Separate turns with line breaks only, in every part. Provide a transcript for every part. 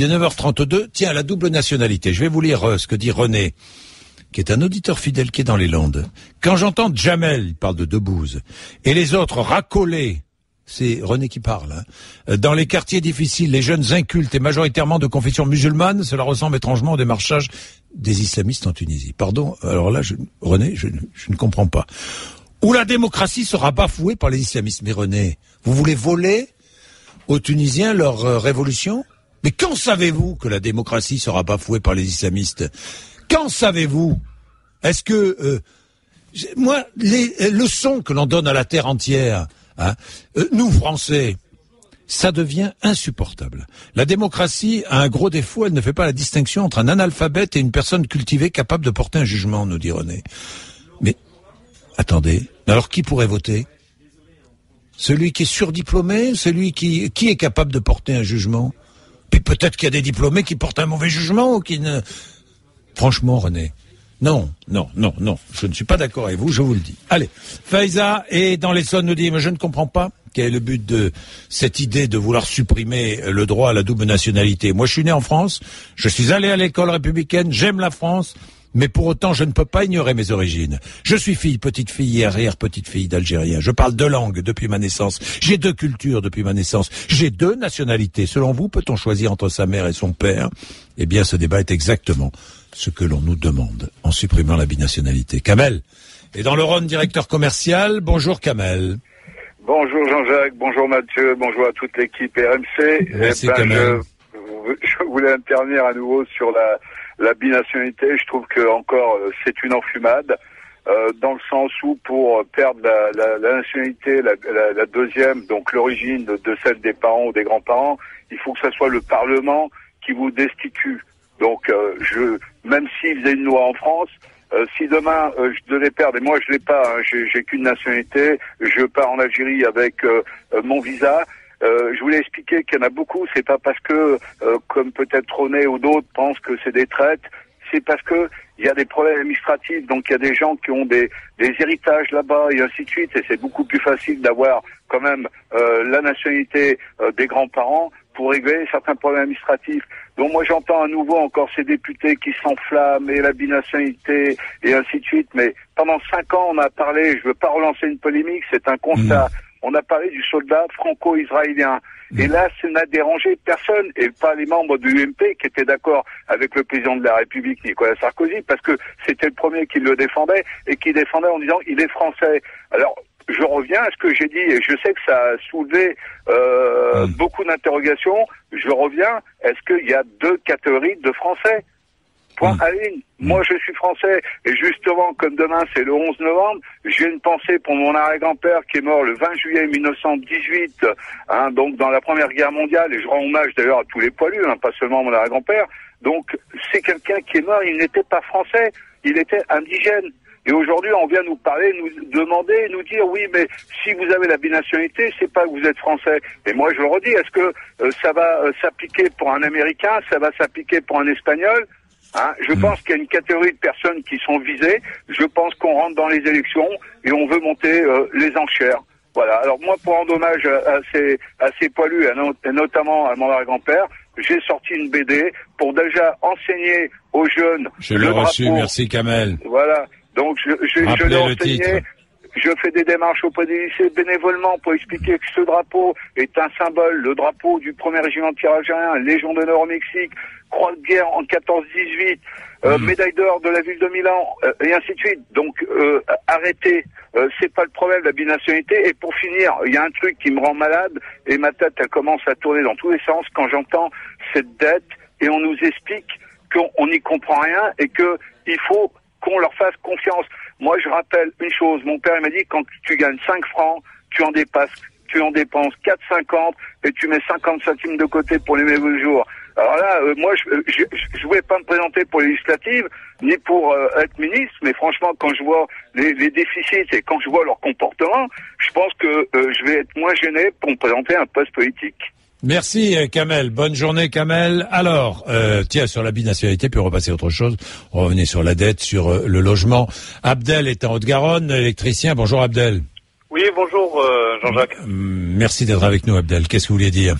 Il est 9h32. Tiens, la double nationalité. Je vais vous lire ce que dit René, qui est un auditeur fidèle qui est dans les Landes. Quand j'entends Jamel, il parle de Debbouze, et les autres racoler, c'est René qui parle, dans les quartiers difficiles, les jeunes incultes et majoritairement de confession musulmane, cela ressemble étrangement au démarchage des islamistes en Tunisie. Pardon, alors là, René, je ne comprends pas. Où la démocratie sera bafouée par les islamistes. Mais René, vous voulez voler aux Tunisiens leur révolution? Mais quand savez-vous que la démocratie sera bafouée par les islamistes? Quand savez-vous? Est-ce que moi, les leçons que l'on donne à la terre entière, nous Français, ça devient insupportable. La démocratie a un gros défaut, elle ne fait pas la distinction entre un analphabète et une personne cultivée capable de porter un jugement, nous dit René. Mais attendez, alors qui pourrait voter? Celui qui est surdiplômé, celui qui est capable de porter un jugement? Puis peut-être qu'il y a des diplômés qui portent un mauvais jugement ou qui ne... Franchement, René, non, je ne suis pas d'accord avec vous, je vous le dis. Allez, Faiza est dans l'Essonne, nous dit, mais je ne comprends pas quel est le but de cette idée de vouloir supprimer le droit à la double nationalité. Moi, je suis né en France, je suis allé à l'école républicaine, j'aime la France, mais pour autant, je ne peux pas ignorer mes origines. Je suis petite fille et arrière-petite-fille d'Algérien. Je parle 2 langues depuis ma naissance. J'ai 2 cultures depuis ma naissance. J'ai 2 nationalités. Selon vous, peut-on choisir entre sa mère et son père? Eh bien, ce débat est exactement ce que l'on nous demande en supprimant la binationalité. Kamel est dans le Rhône, directeur commercial. Bonjour Kamel.
Bonjour Jean-Jacques, bonjour Mathieu, bonjour à toute l'équipe RMC.
Merci Kamel.
Je voulais intervenir à nouveau sur la binationalité. Je trouve que encore c'est une enfumade, dans le sens où pour perdre la nationalité, la deuxième, donc l'origine de celle des parents ou des grands-parents, il faut que ce soit le Parlement qui vous destitue. Donc même s'il faisait une loi en France, si demain je devais perdre, et moi je l'ai pas, j'ai qu'une nationalité, je pars en Algérie avec mon visa. Je voulais expliquer qu'il y en a beaucoup, c'est pas parce que, comme peut-être René ou d'autres pensent que c'est des traites, c'est parce que il y a des problèmes administratifs, donc il y a des gens qui ont des héritages là-bas et ainsi de suite, et c'est beaucoup plus facile d'avoir quand même la nationalité des grands-parents pour régler certains problèmes administratifs. Donc moi j'entends à nouveau encore ces députés qui s'enflamment et la binationalité et ainsi de suite, mais pendant 5 ans on a parlé, je veux pas relancer une polémique, c'est un constat. On a parlé du soldat franco-israélien. Et là, ça n'a dérangé personne, et pas les membres de l'UMP qui étaient d'accord avec le président de la République, Nicolas Sarkozy, parce que c'était le premier qui le défendait, et qui défendait en disant il est français. Alors, je reviens à ce que j'ai dit, et je sais que ça a soulevé beaucoup d'interrogations. Je reviens, est-ce qu'il y a 2 catégories de Français? Point à ligne. Moi, je suis français, et justement, comme demain, c'est le 11 novembre, j'ai une pensée pour mon arrière-grand-père qui est mort le 20 juillet 1918, donc dans la Première Guerre mondiale, et je rends hommage d'ailleurs à tous les poilus, pas seulement mon arrière-grand-père. Donc, c'est quelqu'un qui est mort, il n'était pas français, il était indigène. Et aujourd'hui, on vient nous parler, nous demander, nous dire, oui, mais si vous avez la binationalité, c'est pas que vous êtes français. Et moi, je le redis, est-ce que ça va s'appliquer pour un Américain, ça va s'appliquer pour un Espagnol? Je pense qu'il y a une catégorie de personnes qui sont visées. Je pense qu'on rentre dans les élections et on veut monter les enchères. Voilà. Alors moi, pour rendre hommage à ces poilus, et notamment à mon arrière-grand-père, j'ai sorti une BD pour déjà enseigner aux jeunes.
Je l'ai reçu, merci Kamel.
Voilà. Donc je l'ai enseigné. Je fais des démarches auprès des lycées bénévolement pour expliquer que ce drapeau est un symbole, le drapeau du 1er régiment de tir algérien, Légion d'honneur au Mexique, croix de guerre en 14-18, médaille d'or de la ville de Milan, et ainsi de suite. Donc arrêtez, c'est pas le problème, la binationalité. Et pour finir, il y a un truc qui me rend malade, et ma tête elle commence à tourner dans tous les sens quand j'entends cette dette, et on nous explique qu'on n'y comprend rien, et que il faut qu'on leur fasse confiance. Moi, je rappelle une chose. Mon père il m'a dit, quand tu gagnes 5 francs, tu en dépenses 4,50 et tu mets 50 centimes de côté pour les mauvais jours. Alors là, moi, je voulais pas me présenter pour les législatives, ni pour être ministre, mais franchement, quand je vois les déficits et quand je vois leur comportement, je pense que je vais être moins gêné pour me présenter un poste politique.
Merci Kamel, bonne journée Kamel. Alors, tiens, sur la binationalité, puis on va passer à autre chose. On revenait sur la dette, sur le logement. Abdel est en Haute-Garonne, électricien. Bonjour Abdel.
Oui, bonjour Jean-Jacques.
Merci d'être avec nous Abdel. Qu'est-ce que vous vouliez dire?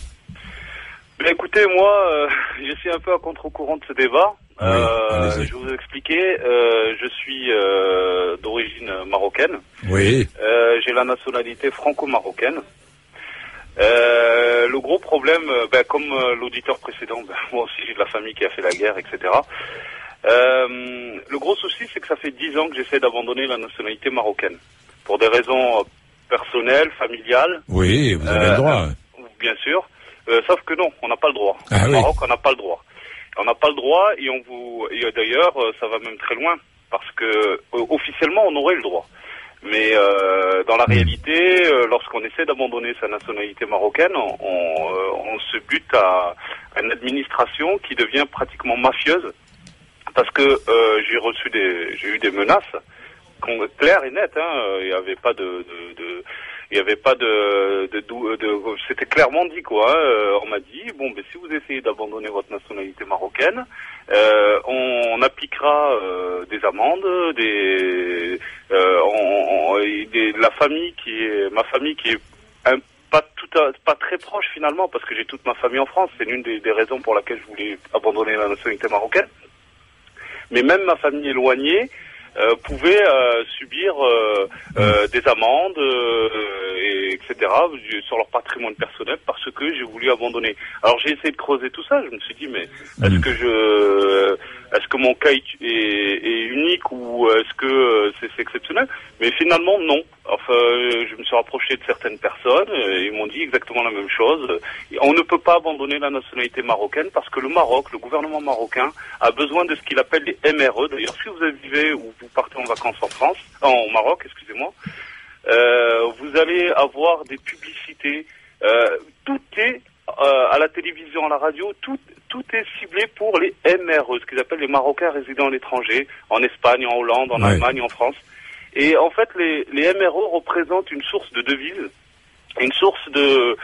Écoutez, moi, je suis un peu à contre-courant de ce débat.
Oui,
je vais vous expliquer. Je suis d'origine marocaine.
Oui.
J'ai la nationalité franco-marocaine. Le gros problème, comme l'auditeur précédent, moi aussi j'ai de la famille qui a fait la guerre, etc. Le gros souci, c'est que ça fait 10 ans que j'essaie d'abandonner la nationalité marocaine. Pour des raisons personnelles, familiales.
Oui, vous avez le droit.
Bien sûr. Sauf que non, on n'a pas le droit.
Ah,
Au
oui.
Maroc, on n'a pas le droit. On n'a pas le droit et d'ailleurs, ça va même très loin. Parce que officiellement, on aurait le droit. Mais dans la réalité, lorsqu'on essaie d'abandonner sa nationalité marocaine, on se bute à une administration qui devient pratiquement mafieuse. Parce que j'ai eu des menaces claires et nettes. Il n'y avait pas c'était clairement dit quoi. On m'a dit si vous essayez d'abandonner votre nationalité marocaine, on appliquera des amendes, ma famille qui est pas très proche finalement, parce que j'ai toute ma famille en France. C'est l'une des raisons pour laquelle je voulais abandonner la nationalité marocaine. Mais même ma famille éloignée pouvait subir des amendes, etc. sur leur patrimoine personnel parce que j'ai voulu abandonner. Alors j'ai essayé de creuser tout ça. Je me suis dit mais est-ce que mon cas est unique ou est-ce que c'est exceptionnel? Mais finalement non. Enfin, je me suis rapproché de certaines personnes, ils m'ont dit exactement la même chose. On ne peut pas abandonner la nationalité marocaine parce que le gouvernement marocain a besoin de ce qu'il appelle les MRE. D'ailleurs, si vous vivez ou vous partez en vacances au Maroc, excusez-moi, vous allez avoir des publicités. Tout est à la télévision, à la radio, tout est ciblé pour les MRE, ce qu'ils appellent les Marocains résidant à l'étranger, en Espagne, en Hollande, en Allemagne, en France. Et en fait, les MRE représentent une source de devises, une source de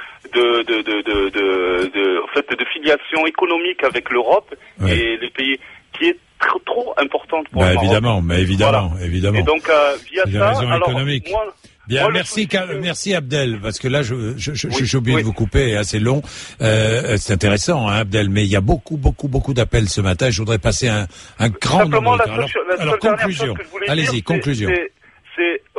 filiation économique avec l'Europe et les pays, qui est trop importante pour le Maroc.
Évidemment.
Et donc, via ça, alors,
Bien, merci Abdel, parce que là, j'ai oublié de vous couper, c'est long. C'est intéressant, Abdel, mais il y a beaucoup d'appels ce matin. Je voudrais passer un grand nombre de... Alors, conclusion. Allez-y, conclusion.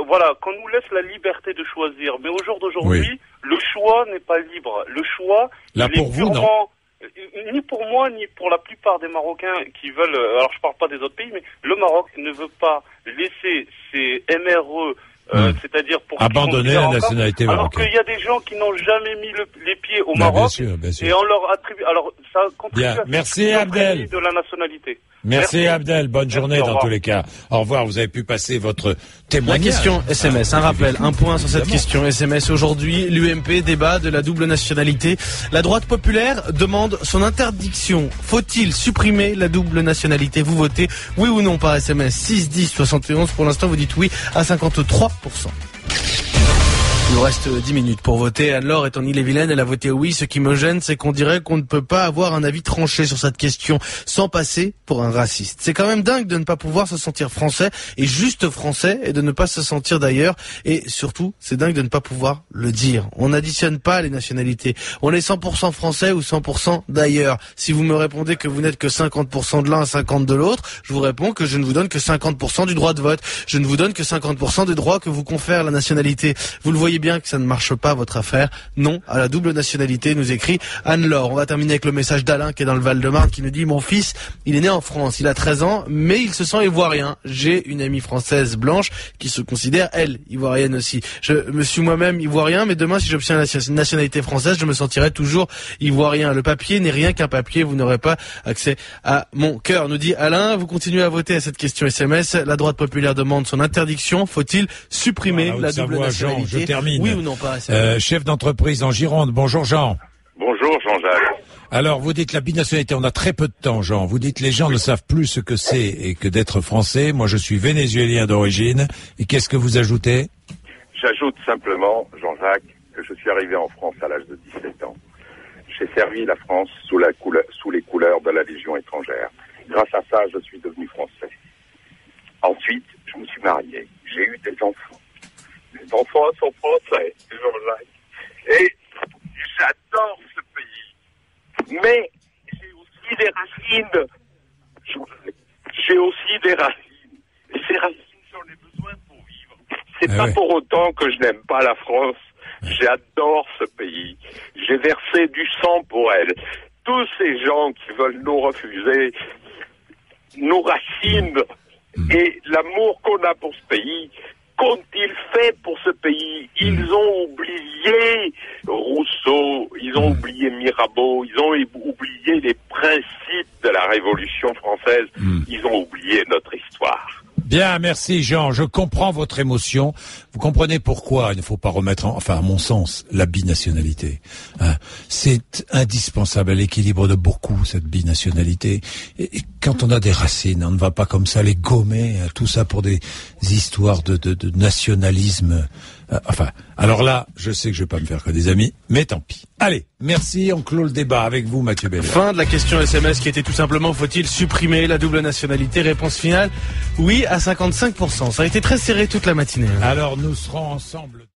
Voilà, qu'on nous laisse la liberté de choisir. Mais au jour d'aujourd'hui, le choix n'est pas libre. Le choix,
pour vous, non.
Ni pour moi, ni pour la plupart des Marocains qui veulent... Alors, je parle pas des autres pays, mais le Maroc ne veut pas laisser ses MRE... c'est-à-dire pour
abandonner la nationalité marocaine.
Alors qu'il y a des gens qui n'ont jamais mis les pieds au Maroc,
bien sûr.
et on leur attribue. Alors ça contribue à
merci Abdel
de la nationalité.
Merci Abdel, bonne journée dans tous les cas. Au revoir, vous avez pu passer votre témoignage.
La question SMS, un rappel, un point sur cette question SMS. Aujourd'hui, l'UMP débat de la double nationalité. La droite populaire demande son interdiction. Faut-il supprimer la double nationalité? Vous votez oui ou non par SMS 6 10 71. Pour l'instant, vous dites oui à 53%. Il nous reste 10 minutes pour voter. Anne-Laure est en Ille-et-Vilaine, elle a voté oui. Ce qui me gêne, c'est qu'on dirait qu'on ne peut pas avoir un avis tranché sur cette question sans passer pour un raciste. C'est quand même dingue de ne pas pouvoir se sentir français et juste français et de ne pas se sentir d'ailleurs. Et surtout, c'est dingue de ne pas pouvoir le dire. On n'additionne pas les nationalités. On est 100% français ou 100% d'ailleurs. Si vous me répondez que vous n'êtes que 50% de l'un, 50% de l'autre, je vous réponds que je ne vous donne que 50% du droit de vote. Je ne vous donne que 50% des droits que vous confère la nationalité. Vous le voyez bien que ça ne marche pas votre affaire. Non à la double nationalité, nous écrit Anne-Laure. On va terminer avec le message d'Alain qui est dans le Val-de-Marne qui nous dit: mon fils, il est né en France, il a 13 ans, mais il se sent ivoirien. J'ai une amie française blanche qui se considère, elle, ivoirienne aussi. Je me suis moi-même ivoirien, mais demain, si j'obtiens la nationalité française, je me sentirai toujours ivoirien. Le papier n'est rien qu'un papier, vous n'aurez pas accès à mon cœur, nous dit Alain. Vous continuez à voter à cette question SMS. La droite populaire demande son interdiction. Faut-il supprimer la double nationalité?
Jean, je termine.
Oui ou non, pas
chef d'entreprise en Gironde. Bonjour Jean.
Bonjour Jean-Jacques.
Alors, vous dites la binationalité, on a très peu de temps, Jean. Vous dites les gens ne savent plus ce que c'est et que d'être français. Moi, je suis vénézuélien d'origine. Et qu'est-ce que vous ajoutez?
J'ajoute simplement, Jean-Jacques, que je suis arrivé en France à l'âge de 17 ans. J'ai servi la France sous les couleurs de la Légion étrangère. Grâce à ça, je suis devenu français. Ensuite, je me suis marié. J'ai eu des enfants. Les enfants sont français, Jean-Jacques. Et j'adore ce pays. aussi des racines. J'ai aussi des racines. Et ces racines, j'en ai besoin pour vivre. C'est pas pour autant que je n'aime pas la France. J'adore ce pays. J'ai versé du sang pour elle. Tous ces gens qui veulent nous refuser nos racines et l'amour qu'on a pour ce pays, qu'ont-ils fait pour ce pays? Ils ont oublié Rousseau, ils ont oublié Mirabeau, ils ont oublié les principes de la Révolution française, ils ont oublié notre histoire.
Bien, merci Jean, je comprends votre émotion. Vous comprenez pourquoi il ne faut pas remettre, à mon sens, la binationalité. C'est indispensable à l'équilibre de beaucoup, cette binationalité. Et quand on a des racines, on ne va pas comme ça les gommer, tout ça pour des histoires de nationalisme. Alors là, je sais que je vais pas me faire que des amis, mais tant pis. Allez, merci, on clôt le débat avec vous, Mathieu Bellard.
Fin de la question SMS qui était tout simplement, faut-il supprimer la double nationalité? Réponse finale, oui à 55%. Ça a été très serré toute la matinée.
Alors nous serons ensemble.